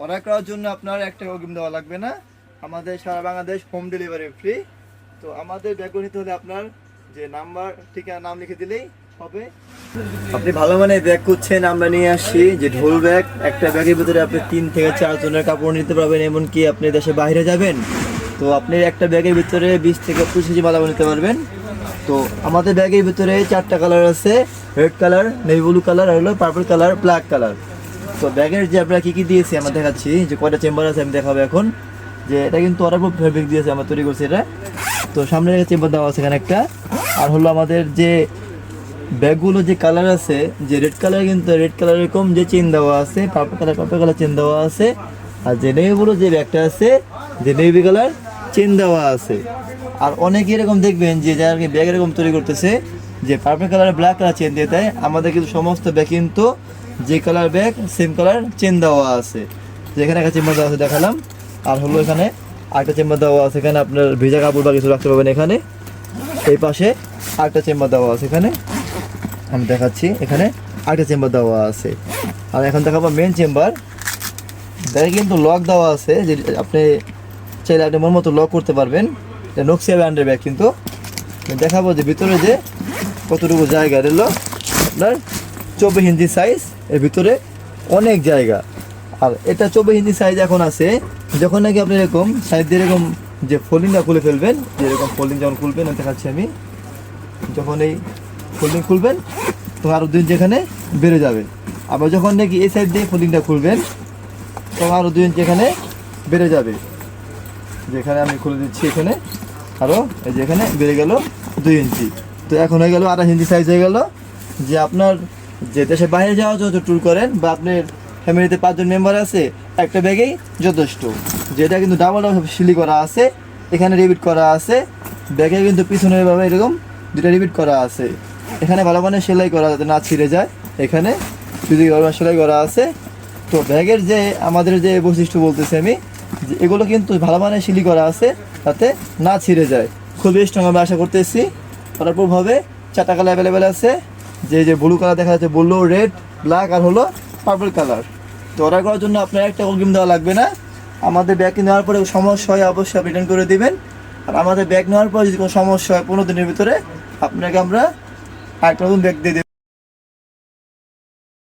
Order করার জন্য আপনার একটা অগ্রিম দেওয়া লাগবে না, আমাদের সারা বাংলাদেশ হোম ডেলিভারি ফ্রি। তো আমাদের ব্যাগগুলো নিতে হলে আপনার যে নাম্বার ঠিকানা নাম লিখে দিলেই হবে। আপনি ভালো মানের ব্যাগ খুঁজছেন, আমরা নিয়ে আসছি যে ঢোল ব্যাগ। একটা ব্যাগের ভিতরে আপনি 3 থেকে 4 জনের কাপড় নিতে পারবেন, এমনকি আপনি দেশে বাইরে যাবেন তো আপনি একটা ব্যাগের ভিতরে 20 থেকে 25 কেজি মালামাল নিতে পারবেন। তো আমাদের ব্যাগের ভিতরে 4টা কালার আছে, red colour, navy blue colour আর হলো পার্পল কালার, ব্ল্যাক কালার। তো ব্যাগের যে আমরা কী কী দিয়েছি আমরা দেখাচ্ছি, যে কয়টা চেম্বার আছে আমি দেখাবো এখন। যে এটা কিন্তু ওয়াটারপ্রুফ ফেব্রিক দিয়েছে, আমরা তৈরি করছি এটা। তো সামনে একটা চেম্বার দেওয়া আছে এখানে একটা। আর হলো আমাদের যে ব্যাগগুলো যে কালার আছে, যে রেড কালার, কিন্তু রেড কালার এরকম যে চেন দেওয়া আছে, পার্পল কালার চেন দেওয়া আছে। আর যে নেভিগুলো যে ব্যাগটা আছে, যে নেভি কালার চেন দেওয়া আছে। আর অনেকে এরকম দেখবেন যে যারা ব্যাগ এরকম তৈরি করতেছে যে purple colour black colour chain দিয়ে দেয়। আমাদের কিন্তু সমস্ত ব্যাগ কিন্তু যে colour bag same colour chain দেওয়া আছে। যেখানে একটা চেম্বার দেওয়া আছে দেখালাম। আর হলো এখানে আরেকটা চেম্বার দেওয়া আছে, এখানে আপনার ভেজা কাপড় বা কিছু রাখতে পারবেন। এখানে এই পাশে আরেকটা চেম্বার দেওয়া আছে, এখানে আমি দেখাচ্ছি, এখানে আরেকটা চেম্বার দেওয়া আছে। আর এখন দেখাবো মেন চেম্বার। ব্যাগে কিন্তু লক দেওয়া আছে, যে আপনি চাইলে আপনি মন মতো লক করতে পারবেন। এটা নক্সিয়া ব্র্যান্ডের ব্যাগ। কিন্তু দেখাবো যে ভিতরে যে কতটুকু জায়গা দিল আপনার 24 ইঞ্চি সাইজ, এর ভিতরে অনেক জায়গা। আর এটা 24 ইঞ্চি সাইজ এখন আছে। যখন নাকি আপনি এরকম সাইড দিয়ে এরকম যে ফোল্ডিংটা খুলে ফেলবেন, যেরকম ফোল্ডিং যখন খুলবেন দেখাচ্ছি আমি, যখন এই ফোল্ডিং খুলবেন তখন আরও 2 ইঞ্চি এখানে বেড়ে যাবে। আবার যখন নাকি এই সাইড দিয়ে ফোল্ডিংটা খুলবেন তখন আরও 2 ইঞ্চি এখানে বেড়ে যাবে। যেখানে আমি খুলে দিচ্ছি, এখানে আরও এই যে এখানে বেড়ে গেল 2 ইঞ্চি। তো এখন হয়ে গেল 28 ইঞ্চি সাইজ হয়ে গেল। যে আপনার যে দেশে বাইরে যাওয়ার জন্য ট্যুর করেন বা আপনার ফ্যামিলিতে 5 জন মেম্বার আছে, একটা ব্যাগেই যথেষ্ট। যেটা কিন্তু ডাবল সিলি করা আছে, এখানে রিপিট করা আছে। ব্যাগে কিন্তু পিছনের ভাবে এরকম 2টা রিপিট করা আছে। এখানে ভালো মানে সেলাই করা যাতে না ছিঁড়ে যায়, এখানে যদি সেলাই করা আছে। তো ব্যাগের যে আমাদের যে বৈশিষ্ট্য বলতেছি আমি, যে এগুলো কিন্তু ভালো মানে সিলি করা আছে যাতে না ছিঁড়ে যায়। খুবই স্ট্রং আমি আশা করতেছি। তারপরভাবে 4টা কালার অ্যাভেলেবেল আছে। যে ব্লু কালার দেখা যাচ্ছে, ব্লু, রেড, ব্ল্যাক আর হলো পার্পল কালার। তো অর্ডার করার জন্য আপনার একটা অগ্রিম দেওয়া লাগবে না। আমাদের ব্যাগ নেওয়ার পরে সমস্যা হয় অবশ্যই আপনি রিটার্ন করে দেবেন। আর আমাদের ব্যাগ নেওয়ার পর যদি কোনো সমস্যা হয় 15 দিনের ভিতরে আপনাকে আমরা আরেকটা নতুন ব্যাগ দিয়ে দেব।